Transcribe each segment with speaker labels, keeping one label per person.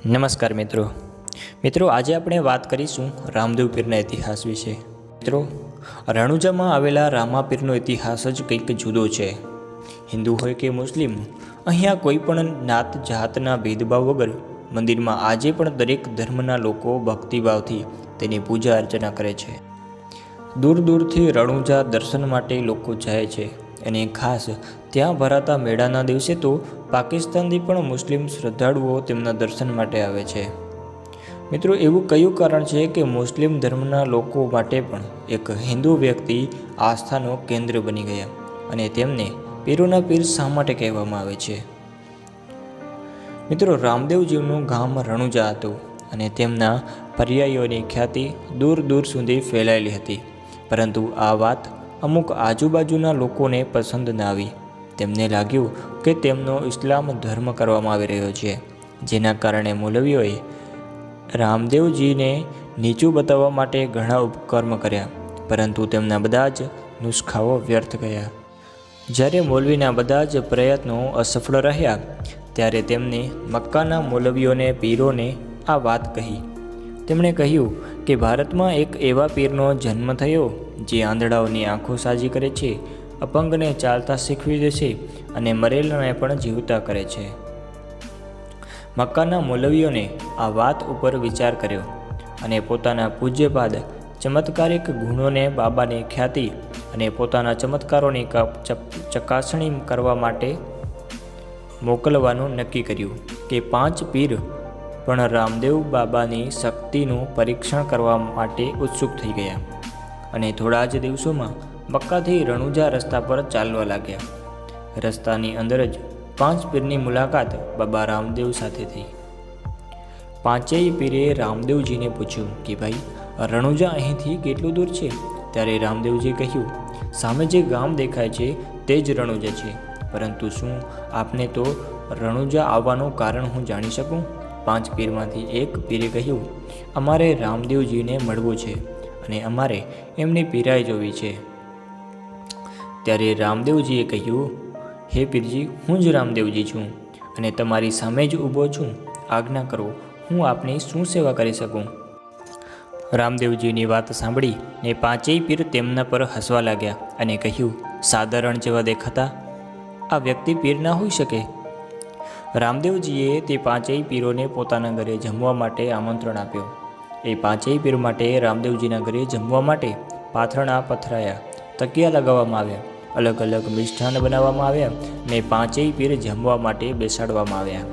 Speaker 1: નમસ્કાર મિત્રો આજે આપણે વાત કરીશું રામદેવ પીરના ઇતિહાસ વિશે। મિત્રો, રણુજામાં આવેલા રામાપીરનો ઇતિહાસ જ કંઈક જુદો છે। હિન્દુ હોય કે મુસ્લિમ, અહીંયા કોઈ પણ નાત જાતના ભેદભાવ વગર મંદિરમાં આજે પણ દરેક ધર્મના લોકો ભક્તિભાવથી તેની પૂજા અર્ચના કરે છે। દૂર દૂરથી રણુજા દર્શન માટે લોકો જાય છે અને ખાસ ત્યાં ભરાતા મેળાના દિવસે તો પાકિસ્તાનથી પણ મુસ્લિમ શ્રદ્ધાળુઓ તેમના દર્શન માટે આવે છે। મિત્રો, એવું કયું કારણ છે કે મુસ્લિમ ધર્મના લોકો માટે પણ એક હિન્દુ વ્યક્તિ આસ્થાનો કેન્દ્ર બની ગયા અને તેમને પીરોના પીર શા માટે કહેવામાં આવે છે? મિત્રો, રામદેવજીનું ગામ રણુજા હતું અને તેમના પર્યાયોની ખ્યાતિ દૂર દૂર સુધી ફેલાયેલી હતી, પરંતુ આ વાત અમુક આજુબાજુના લોકોને પસંદ ન આવી। તેમને લાગ્યું કે તેમનો ઇસ્લામ ધર્મ કરવામાં આવી રહ્યો છે, જેના કારણે મૌલવીઓએ રામદેવજીને નીચું બતાવવા માટે ઘણા ઉપકર્મ કર્યા, પરંતુ તેમના બધા જ નુસ્ખાઓ વ્યર્થ ગયા। જ્યારે મૌલવીના બધા જ પ્રયત્નો અસફળ રહ્યા ત્યારે તેમને મક્કાના મૌલવીઓને પીરોને આ વાત કહી। તેમણે કહ્યું કે ભારતમાં એક એવા પીરનો જન્મ થયો જે આંધળાઓની આંખો સાજી કરે છે, અપંગને ચાલતા શીખવી દે છે અને મરેલાને પણ જીવતા કરે છે। મક્કાના મૌલવીઓને આ વાત ઉપર વિચાર કર્યો અને પોતાના પૂજ્યપાદ ચમત્કારિક ગુણોને બાબાની ખ્યાતિ અને પોતાના ચમત્કારોની ચકાસણી કરવા માટે મોકલવાનું નક્કી કર્યું કે 5 પીર પણ રામદેવ બાબાની શક્તિનું પરીક્ષણ કરવા માટે ઉત્સુક થઈ ગયા અને થોડા જ દિવસોમાં મક્કાથી રણુજા રસ્તા પર ચાલવા લાગ્યા। રસ્તાની અંદર જ 5 પીરની મુલાકાત બાબા રામદેવ સાથે થઈ। 5 પીરે રામદેવજીને પૂછ્યું કે ભાઈ, રણુજા અહીંથી કેટલું દૂર છે? ત્યારે રામદેવજી કહ્યું, સામે જે ગામ દેખાય છે તે જ રણુજા છે, પરંતુ શું આપને તો રણુજા આવવાનું કારણ હું જાણી શકું? 5 પીરમાંથી એક પીરે કહ્યું, અમારે રામદેવજીને મળવું છે અને અમારે એમની પીરાઈ જોવી છે। ત્યારે રામદેવજીએ કહ્યું, હે પીરજી, હું જ રામદેવજી છું અને તમારી સામે જ ઊભો છું। આજ્ઞા કરો, હું આપની શું સેવા કરી શકું? રામદેવજીની વાત સાંભળીને 5 પીર તેમના પર હસવા લાગ્યા અને કહ્યું, સાધારણ જેવા દેખાતા આ વ્યક્તિ પીર ના હોઈ શકે। રામદેવજીએ તે 5 પીરોને પોતાના ઘરે જમવા માટે આમંત્રણ આપ્યું। એ 5 પીર માટે રામદેવજીના ઘરે જમવા માટે પાથરણા પથરાયા, તકિયા લગાવવામાં આવ્યા, અલગ અલગ મિષ્ઠાન બનાવવામાં આવ્યા ને 5 પીર જમવા માટે બેસાડવામાં આવ્યા।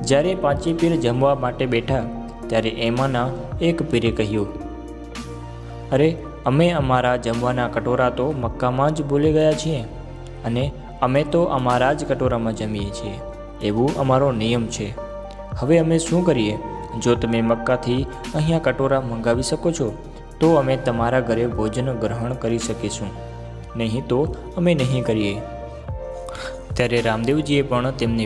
Speaker 1: જ્યારે 5 પીર જમવા માટે બેઠા ત્યારે એમાંના એક પીરે કહ્યું, અરે, અમે અમારા જમવાના કટોરા તો મક્કામાં જ ભૂલી ગયા છીએ અને અમે તો અમારા જ કટોરામાં જમીએ છીએ, એવું અમારો નિયમ છે। હવે અમે શું કરીએ? જો તમે મક્કાથી અહીંયા કટોરા મંગાવી શકો છો તો અમે તમારા ઘરે ભોજન ગ્રહણ કરી શકીશું, નહીં તો અમે નહીં કરીએ। ત્યારે રામદેવજીએ પણ તેમને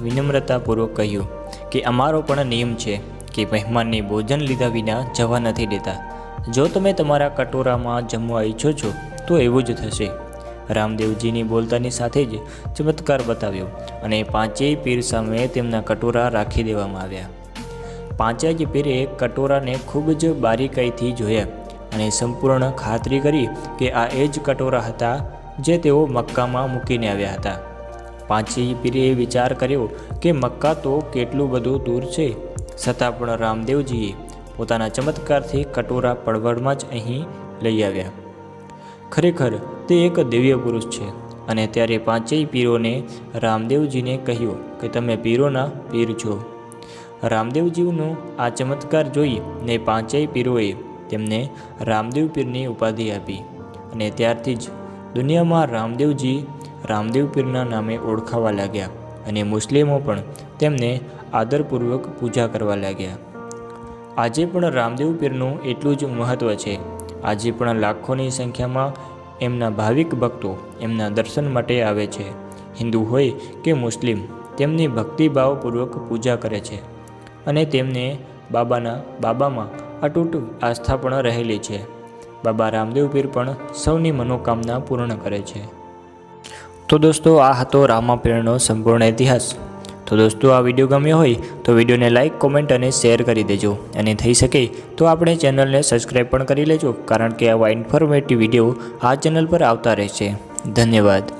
Speaker 1: વિનમ્રતાપૂર્વક કહ્યું કે અમારો પણ નિયમ છે કે મહેમાનને ભોજન લીધા વિના જવા નથી દેતા। જો તમે તમારા કટોરામાં જમવા ઈચ્છો છો તો એવું જ થશે। રામદેવજીની બોલતાની સાથે જ ચમત્કાર બતાવ્યો અને 5 પીર સામે તેમના કટોરા રાખી દેવામાં આવ્યા। 5 પીરે કટોરાને ખૂબ જ બારીકાઈથી જોયા અને સંપૂર્ણ ખાતરી કરી કે આ એ જ કટોરા હતા જે તેઓ મક્કામાં મૂકીને આવ્યા હતા। 5 પીરે વિચાર કર્યો કે મક્કા તો કેટલું બધું દૂર છે, છતાં પણ રામદેવજીએ પોતાના ચમત્કારથી કટોરા પળવળમાં જ અહીં લઈ આવ્યા। ખરેખર તે એક દિવ્ય પુરુષ છે। અને ત્યારે 5 પીરોને રામદેવજીને કહ્યું કે તમે પીરોના પીર છો। રામદેવજીનો આ ચમત્કાર જોઈ ને 5 પીરોએ તેમને રામદેવ પીરની ઉપાધિ આપી અને ત્યારથી જ દુનિયામાં રામદેવજી રામદેવ પીરના નામે ઓળખાવા લાગ્યા અને મુસ્લિમો પણ તેમને આદરપૂર્વક પૂજા કરવા લાગ્યા। આજે પણ રામદેવ પીરનું એટલું જ મહત્ત્વ છે। આજે પણ લાખોની સંખ્યામાં એમના ભાવિક ભક્તો એમના દર્શન માટે આવે છે। હિન્દુ હોય કે મુસ્લિમ, તેમની ભક્તિભાવપૂર્વક પૂજા કરે છે અને તેમને બાબામાં અતૂટ આસ્થા પણ રહેલી છે। બાબા રામદેવ પીર પણ સૌની મનોકામના પૂર્ણ કરે છે। તો દોસ્તો, આ હતો રામાપીરનો સંપૂર્ણ ઇતિહાસ। તો દોસ્તો આ વિડીયો ગમ્યો હોય તો વિડીયોને લાઇક, કોમેન્ટ અને શેર કરી દેજો અને થઈ શકે તો આપણે ચેનલને સબસ્ક્રાઈબ પણ કરી લેજો, કારણ કે આવા ઇન્ફોર્મેટિવ વિડીયો આ ચેનલ પર આવતા રહેશે. ધન્યવાદ.